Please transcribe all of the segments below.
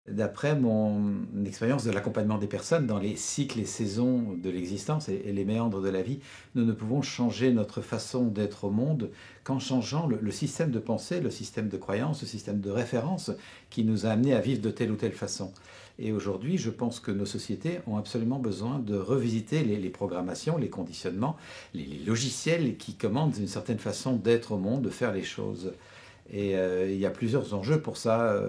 D'après mon expérience de l'accompagnement des personnes dans les cycles et saisons de l'existence et les méandres de la vie, nous ne pouvons changer notre façon d'être au monde qu'en changeant le système de pensée, le système de croyance, le système de référence qui nous a amenés à vivre de telle ou telle façon. Et aujourd'hui, je pense que nos sociétés ont absolument besoin de revisiter les programmations, les conditionnements, les logiciels qui commandent une certaine façon d'être au monde, de faire les choses. Et il y a plusieurs enjeux pour ça.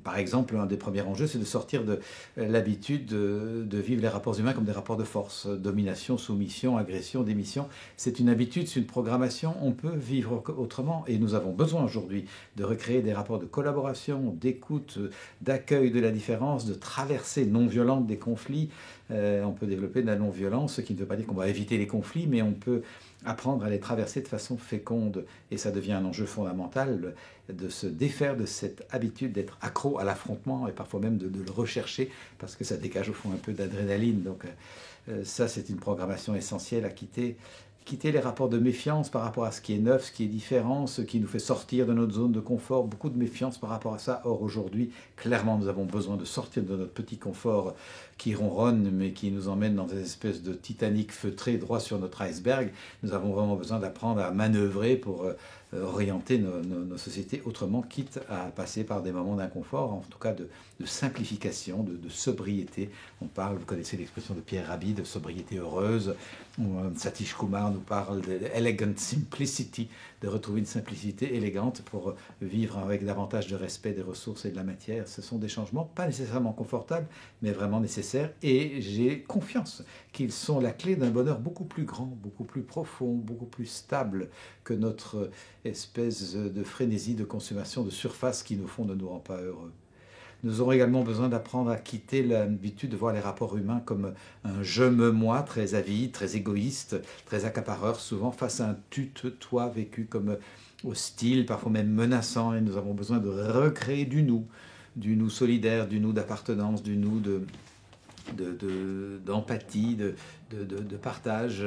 Par exemple, un des premiers enjeux, c'est de sortir de l'habitude de vivre les rapports humains comme des rapports de force. Domination, soumission, agression, démission. C'est une habitude, c'est une programmation. On peut vivre autrement. Et nous avons besoin aujourd'hui de recréer des rapports de collaboration, d'écoute, d'accueil de la différence, de traversée non violente des conflits. On peut développer de la non-violence, ce qui ne veut pas dire qu'on va éviter les conflits, mais on peut apprendre à les traverser de façon féconde. Et ça devient un enjeu fondamental de se défaire de cette habitude d'être accro à l'affrontement et parfois même de le rechercher parce que ça dégage au fond un peu d'adrénaline. Donc ça, c'est une programmation essentielle à quitter. Quitter les rapports de méfiance par rapport à ce qui est neuf, ce qui est différent, ce qui nous fait sortir de notre zone de confort, beaucoup de méfiance par rapport à ça. Or aujourd'hui, clairement, nous avons besoin de sortir de notre petit confort qui ronronne mais qui nous emmène dans des espèces de Titanic feutré droit sur notre iceberg. Nous avons vraiment besoin d'apprendre à manœuvrer pour orienter nos sociétés autrement, quitte à passer par des moments d'inconfort, en tout cas de simplification, de sobriété. On parle, vous connaissez l'expression de Pierre Rabhi, de sobriété heureuse. Satish Kumar nous parle de elegant simplicity, de retrouver une simplicité élégante pour vivre avec davantage de respect des ressources et de la matière. Ce sont des changements pas nécessairement confortables, mais vraiment nécessaires. Et j'ai confiance qu'ils sont la clé d'un bonheur beaucoup plus grand, beaucoup plus profond, beaucoup plus stable que notre espèce de frénésie de consommation de surface qui, au fond, ne nous rend pas heureux. Nous aurons également besoin d'apprendre à quitter l'habitude de voir les rapports humains comme un je-me-moi très avide, très égoïste, très accapareur, souvent face à un tu-toi vécu comme hostile, parfois même menaçant. Et nous avons besoin de recréer du nous solidaire, du nous d'appartenance, du nous d'empathie, de partage,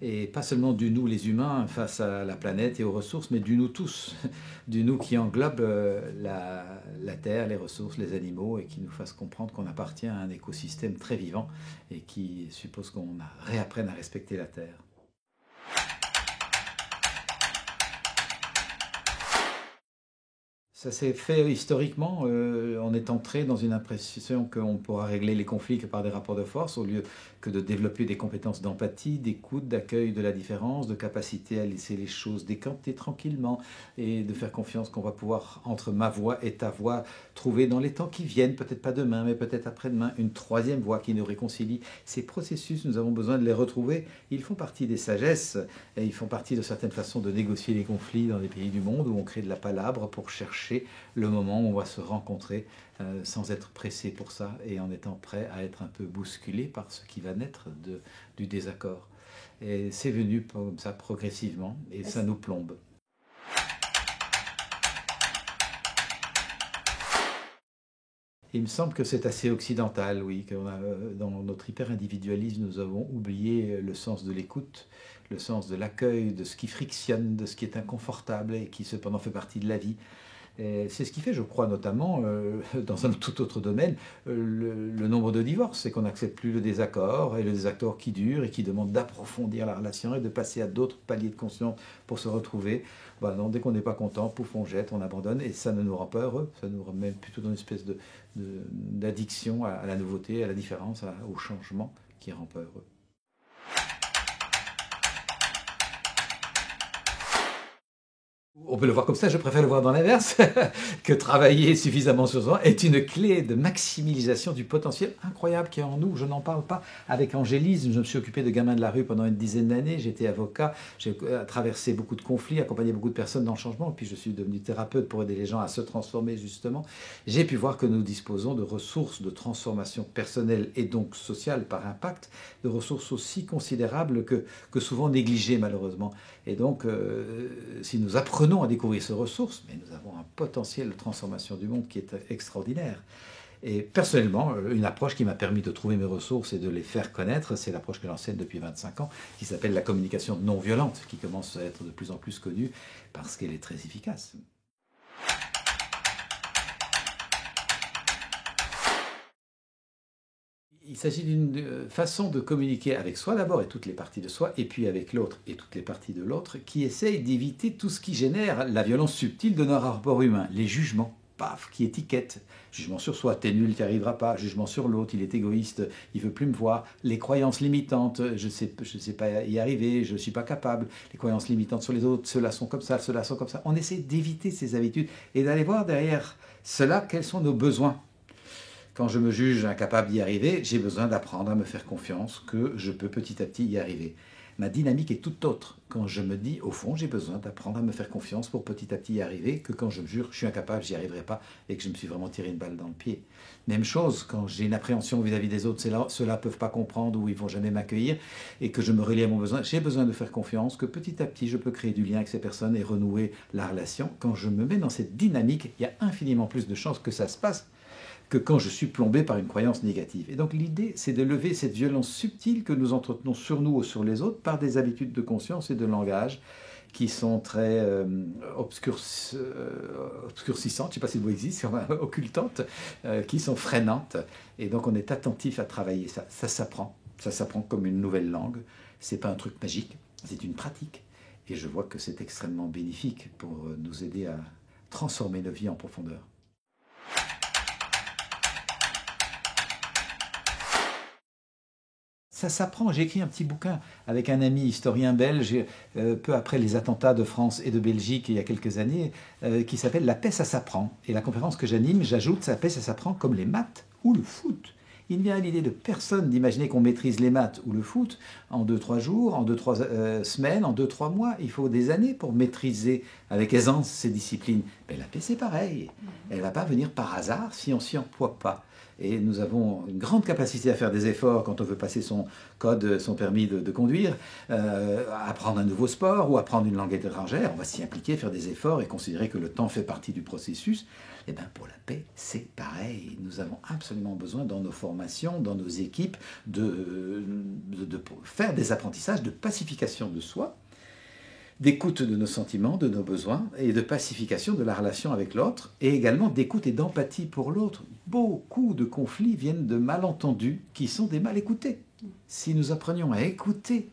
et pas seulement du nous les humains face à la planète et aux ressources, mais du nous tous, du nous qui englobe la terre, les ressources, les animaux, et qui nous fasse comprendre qu'on appartient à un écosystème très vivant et qui suppose qu'on réapprenne à respecter la terre. Ça s'est fait historiquement. On est entré dans une impression qu'on pourra régler les conflits que par des rapports de force, au lieu que de développer des compétences d'empathie, d'écoute, d'accueil de la différence, de capacité à laisser les choses décanter tranquillement et de faire confiance qu'on va pouvoir, entre ma voix et ta voix, trouver dans les temps qui viennent, peut-être pas demain, mais peut-être après-demain, une troisième voix qui nous réconcilie. Ces processus, nous avons besoin de les retrouver. Ils font partie des sagesses et ils font partie de certaines façons de négocier les conflits dans les pays du monde où on crée de la palabre pour chercher le moment où on va se rencontrer sans être pressé pour ça et en étant prêt à être un peu bousculé par ce qui va naître du désaccord. Et c'est venu comme ça progressivement et ça nous plombe. Il me semble que c'est assez occidental, oui, que dans notre hyper-individualisme, nous avons oublié le sens de l'écoute, le sens de l'accueil, de ce qui frictionne, de ce qui est inconfortable et qui cependant fait partie de la vie. C'est ce qui fait, je crois, notamment, dans un tout autre domaine, le nombre de divorces. C'est qu'on n'accepte plus le désaccord, et le désaccord qui dure et qui demande d'approfondir la relation et de passer à d'autres paliers de conscience pour se retrouver. Ben non, dès qu'on n'est pas content, pouf, on jette, on abandonne, et ça ne nous rend pas heureux. Ça nous remet plutôt dans une espèce d'addiction à la nouveauté, à la différence, au changement qui rend pas heureux. On peut le voir comme ça, je préfère le voir dans l'inverse, que travailler suffisamment sur soi est une clé de maximisation du potentiel incroyable qui est en nous. Je n'en parle pas avec angélisme, je me suis occupé de gamins de la rue pendant une dizaine d'années, j'étais avocat, j'ai traversé beaucoup de conflits, accompagné beaucoup de personnes dans le changement, et puis je suis devenu thérapeute pour aider les gens à se transformer justement. J'ai pu voir que nous disposons de ressources de transformation personnelle et donc sociale par impact, de ressources aussi considérables que souvent négligées malheureusement. Et donc, si nous apprenons à découvrir ces ressources, mais nous avons un potentiel de transformation du monde qui est extraordinaire. Et personnellement, une approche qui m'a permis de trouver mes ressources et de les faire connaître, c'est l'approche que j'enseigne depuis 25 ans, qui s'appelle la communication non violente, qui commence à être de plus en plus connue parce qu'elle est très efficace. Il s'agit d'une façon de communiquer avec soi d'abord et toutes les parties de soi, et puis avec l'autre et toutes les parties de l'autre, qui essaye d'éviter tout ce qui génère la violence subtile de nos rapports humains, les jugements, paf, qui étiquettent. Jugement sur soi, t'es nul, t'y arriveras pas. Jugement sur l'autre, il est égoïste, il veut plus me voir. Les croyances limitantes, je sais pas y arriver, je suis pas capable. Les croyances limitantes sur les autres, ceux-là sont comme ça, ceux-là sont comme ça. On essaie d'éviter ces habitudes et d'aller voir derrière cela quels sont nos besoins. Quand je me juge incapable d'y arriver, j'ai besoin d'apprendre à me faire confiance que je peux petit à petit y arriver. Ma dynamique est tout autre quand je me dis, au fond, j'ai besoin d'apprendre à me faire confiance pour petit à petit y arriver, que quand je me jure, je suis incapable, j'y arriverai pas, et que je me suis vraiment tiré une balle dans le pied. Même chose, quand j'ai une appréhension vis-à-vis des autres, ceux-là ne peuvent pas comprendre ou ils vont jamais m'accueillir, et que je me relie à mon besoin, j'ai besoin de faire confiance, que petit à petit, je peux créer du lien avec ces personnes et renouer la relation. Quand je me mets dans cette dynamique, il y a infiniment plus de chances que ça se passe que quand je suis plombé par une croyance négative. Et donc l'idée, c'est de lever cette violence subtile que nous entretenons sur nous ou sur les autres par des habitudes de conscience et de langage qui sont très obscurcissantes, je ne sais pas si le mot existe, occultantes, qui sont freinantes. Et donc on est attentif à travailler ça. Ça s'apprend comme une nouvelle langue. Ce n'est pas un truc magique, c'est une pratique. Et je vois que c'est extrêmement bénéfique pour nous aider à transformer nos vies en profondeur. Ça s'apprend. J'ai écrit un petit bouquin avec un ami historien belge, peu après les attentats de France et de Belgique il y a quelques années, qui s'appelle La paix, ça s'apprend. Et la conférence que j'anime, j'ajoute La paix, ça s'apprend comme les maths ou le foot. Il ne vient à l'idée de personne d'imaginer qu'on maîtrise les maths ou le foot en 2-3 jours, en 2-3 semaines, en 2-3 mois. Il faut des années pour maîtriser avec aisance ces disciplines. Mais la paix, c'est pareil. Elle ne va pas venir par hasard si on s'y emploie pas. Et nous avons une grande capacité à faire des efforts quand on veut passer son code, son permis de conduire, apprendre un nouveau sport ou apprendre une langue étrangère. On va s'y impliquer, faire des efforts et considérer que le temps fait partie du processus. Et bien pour la paix, c'est pareil. Nous avons absolument besoin dans nos formations, dans nos équipes, de faire des apprentissages de pacification de soi, d'écoute de nos sentiments, de nos besoins, et de pacification de la relation avec l'autre, et également d'écoute et d'empathie pour l'autre. Beaucoup de conflits viennent de malentendus qui sont des mal écoutés. Si nous apprenions à écouter,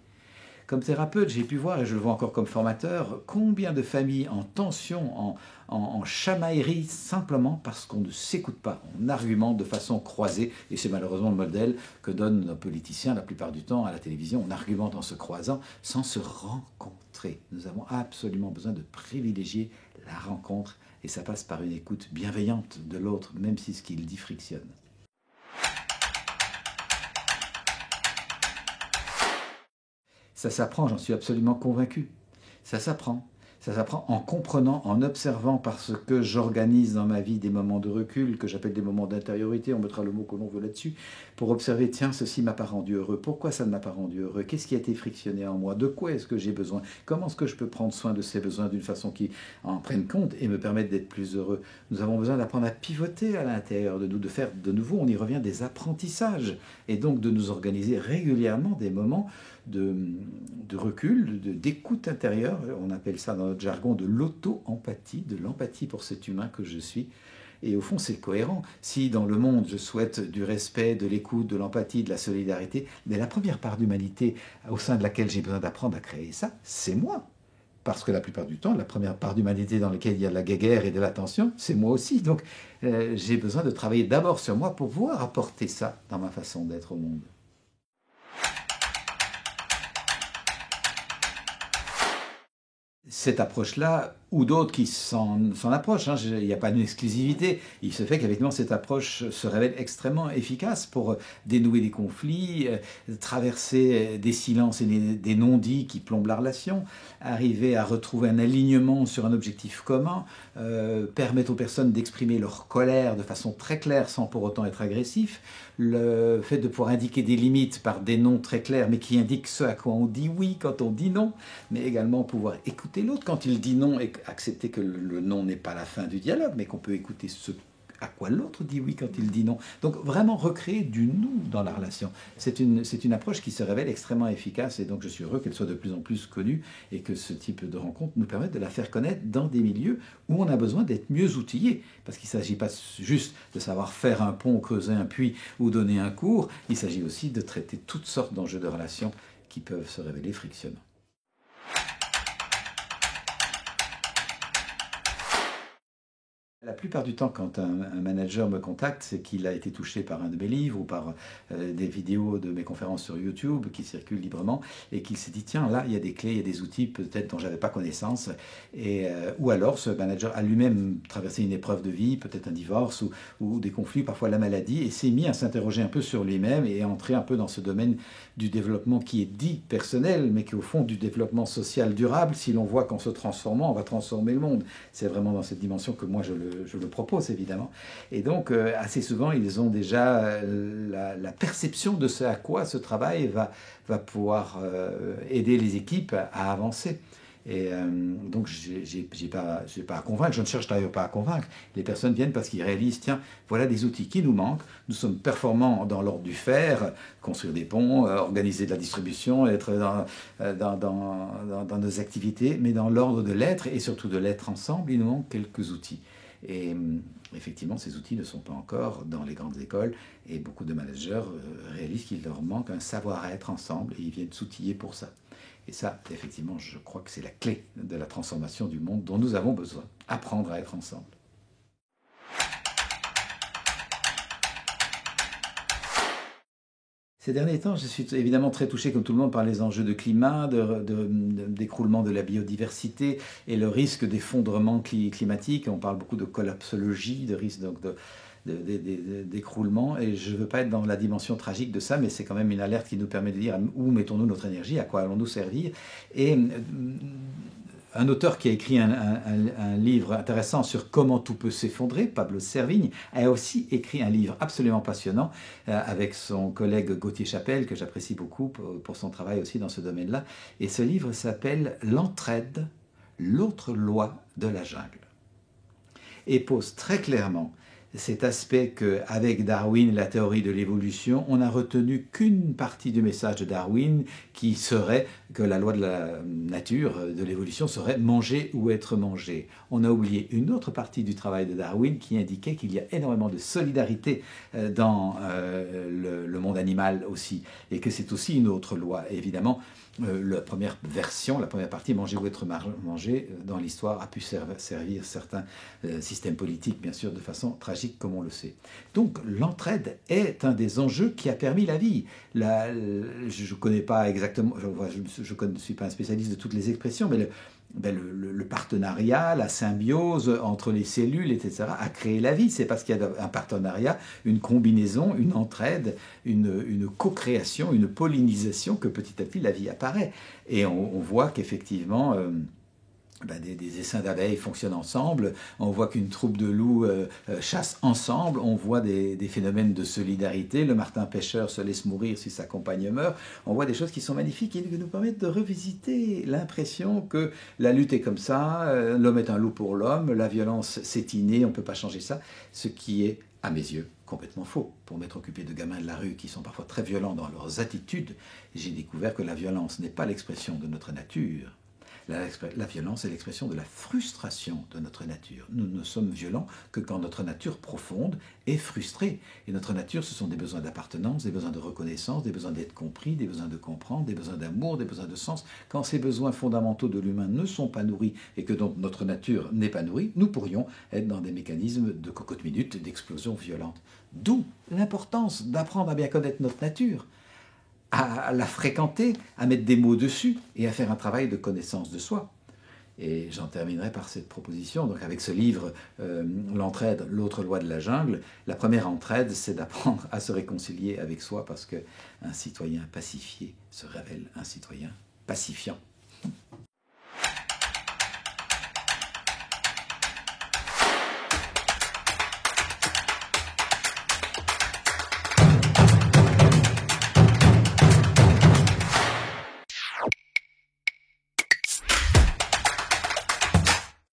comme thérapeute, j'ai pu voir, et je le vois encore comme formateur, combien de familles en tension, en chamaillerie, simplement parce qu'on ne s'écoute pas, on argumente de façon croisée, et c'est malheureusement le modèle que donnent nos politiciens la plupart du temps à la télévision. On argumente en se croisant sans se rencontrer. Nous avons absolument besoin de privilégier la rencontre, et ça passe par une écoute bienveillante de l'autre, même si ce qu'il dit frictionne. Ça s'apprend, j'en suis absolument convaincu. Ça s'apprend. Ça s'apprend en comprenant, en observant, parce que j'organise dans ma vie des moments de recul, que j'appelle des moments d'intériorité, on mettra le mot que l'on veut là-dessus, pour observer, tiens, ceci m'a pas rendu heureux, pourquoi ça ne m'a pas rendu heureux, qu'est-ce qui a été frictionné en moi, de quoi est-ce que j'ai besoin, comment est-ce que je peux prendre soin de ces besoins d'une façon qui en prenne compte et me permette d'être plus heureux. Nous avons besoin d'apprendre à pivoter à l'intérieur de nous, de faire de nouveau, on y revient, des apprentissages, et donc de nous organiser régulièrement des moments de recul, d'écoute intérieure, on appelle ça dans notre jargon de l'auto-empathie, de l'empathie pour cet humain que je suis. Et au fond, c'est cohérent. Si dans le monde, je souhaite du respect, de l'écoute, de l'empathie, de la solidarité, mais la première part d'humanité au sein de laquelle j'ai besoin d'apprendre à créer ça, c'est moi. Parce que la plupart du temps, la première part d'humanité dans laquelle il y a de la guéguerre et de la tension, c'est moi aussi. Donc j'ai besoin de travailler d'abord sur moi pour pouvoir apporter ça dans ma façon d'être au monde. Cette approche-là, ou d'autres qui s'en approchent, hein, il n'y a pas une exclusivité. Il se fait qu'effectivement cette approche se révèle extrêmement efficace pour dénouer des conflits, traverser des silences et des non-dits qui plombent la relation, arriver à retrouver un alignement sur un objectif commun, permettre aux personnes d'exprimer leur colère de façon très claire sans pour autant être agressif, le fait de pouvoir indiquer des limites par des noms très clairs mais qui indiquent ce à quoi on dit oui quand on dit non, mais également pouvoir écouter l'autre quand il dit non et accepter que le non n'est pas la fin du dialogue, mais qu'on peut écouter ce à quoi l'autre dit oui quand il dit non. Donc vraiment recréer du nous dans la relation. C'est une approche qui se révèle extrêmement efficace et donc je suis heureux qu'elle soit de plus en plus connue et que ce type de rencontre nous permette de la faire connaître dans des milieux où on a besoin d'être mieux outillé. Parce qu'il ne s'agit pas juste de savoir faire un pont, creuser un puits ou donner un cours, il s'agit aussi de traiter toutes sortes d'enjeux de relations qui peuvent se révéler frictionnants. La plupart du temps, quand un manager me contacte, c'est qu'il a été touché par un de mes livres ou par des vidéos de mes conférences sur YouTube qui circulent librement et qu'il s'est dit, tiens, là, il y a des clés, il y a des outils peut-être dont je n'avais pas connaissance. Ou alors, ce manager a lui-même traversé une épreuve de vie, peut-être un divorce ou des conflits, parfois la maladie, et s'est mis à s'interroger un peu sur lui-même et à entrer un peu dans ce domaine du développement qui est dit personnel, mais qui est au fond du développement social durable. Si l'on voit qu'en se transformant, on va transformer le monde. C'est vraiment dans cette dimension que moi je le propose évidemment. Et donc assez souvent ils ont déjà la perception de ce à quoi ce travail va pouvoir aider les équipes à avancer. Et donc j'ai pas à convaincre, je ne cherche d'ailleurs pas à convaincre. Les personnes viennent parce qu'ils réalisent, tiens, voilà des outils qui nous manquent, nous sommes performants dans l'ordre du faire, construire des ponts, organiser de la distribution, être dans nos activités, mais dans l'ordre de l'être et surtout de l'être ensemble, il nous manque quelques outils. Et effectivement, ces outils ne sont pas encore dans les grandes écoles et beaucoup de managers réalisent qu'il leur manque un savoir-être ensemble et ils viennent s'outiller pour ça. Et ça, effectivement, je crois que c'est la clé de la transformation du monde dont nous avons besoin. Apprendre à être ensemble. Ces derniers temps, je suis évidemment très touché, comme tout le monde, par les enjeux de climat, d'écroulement de la biodiversité et le risque d'effondrement climatique. On parle beaucoup de collapsologie, de risque donc d'écroulement. Et je ne veux pas être dans la dimension tragique de ça, mais c'est quand même une alerte qui nous permet de dire où mettons-nous notre énergie, à quoi allons-nous servir. Et un auteur qui a écrit un livre intéressant sur comment tout peut s'effondrer, Pablo Servigne, a aussi écrit un livre absolument passionnant avec son collègue Gauthier Chapelle, que j'apprécie beaucoup pour son travail aussi dans ce domaine-là. Et ce livre s'appelle « L'entraide, l'autre loi de la jungle » et pose très clairement cet aspect qu'avec Darwin, la théorie de l'évolution, on n'a retenu qu'une partie du message de Darwin qui serait que la loi de la nature, de l'évolution, serait manger ou être mangé. On a oublié une autre partie du travail de Darwin qui indiquait qu'il y a énormément de solidarité dans le monde animal aussi, et que c'est aussi une autre loi. Et évidemment, la première version, la première partie, manger ou être mangé, dans l'histoire a pu servir certains systèmes politiques, bien sûr, de façon tragique, comme on le sait. Donc l'entraide est un des enjeux qui a permis la vie. Je ne connais pas exactement, je ne suis pas un spécialiste de toutes les expressions, mais le partenariat, la symbiose entre les cellules, etc., a créé la vie. C'est parce qu'il y a un partenariat, une combinaison, une entraide, une co-création, une pollinisation que petit à petit la vie apparaît. Et on voit qu'effectivement des essaims d'abeilles fonctionnent ensemble, on voit qu'une troupe de loups chasse ensemble, on voit des phénomènes de solidarité, le martin pêcheur se laisse mourir si sa compagne meurt, on voit des choses qui sont magnifiques et qui nous permettent de revisiter l'impression que la lutte est comme ça, l'homme est un loup pour l'homme, la violence c'est inné, on ne peut pas changer ça, ce qui est, à mes yeux, complètement faux. Pour m'être occupé de gamins de la rue qui sont parfois très violents dans leurs attitudes, j'ai découvert que la violence n'est pas l'expression de notre nature. La violence est l'expression de la frustration de notre nature. Nous ne sommes violents que quand notre nature profonde est frustrée. Et notre nature, ce sont des besoins d'appartenance, des besoins de reconnaissance, des besoins d'être compris, des besoins de comprendre, des besoins d'amour, des besoins de sens. Quand ces besoins fondamentaux de l'humain ne sont pas nourris et que donc notre nature n'est pas nourrie, nous pourrions être dans des mécanismes de cocotte-minute, d'explosion violente. D'où l'importance d'apprendre à bien connaître notre nature, à la fréquenter, à mettre des mots dessus et à faire un travail de connaissance de soi. Et j'en terminerai par cette proposition. Donc avec ce livre, L'entraide, l'autre loi de la jungle, la première entraide, c'est d'apprendre à se réconcilier avec soi parce qu'un citoyen pacifié se révèle un citoyen pacifiant.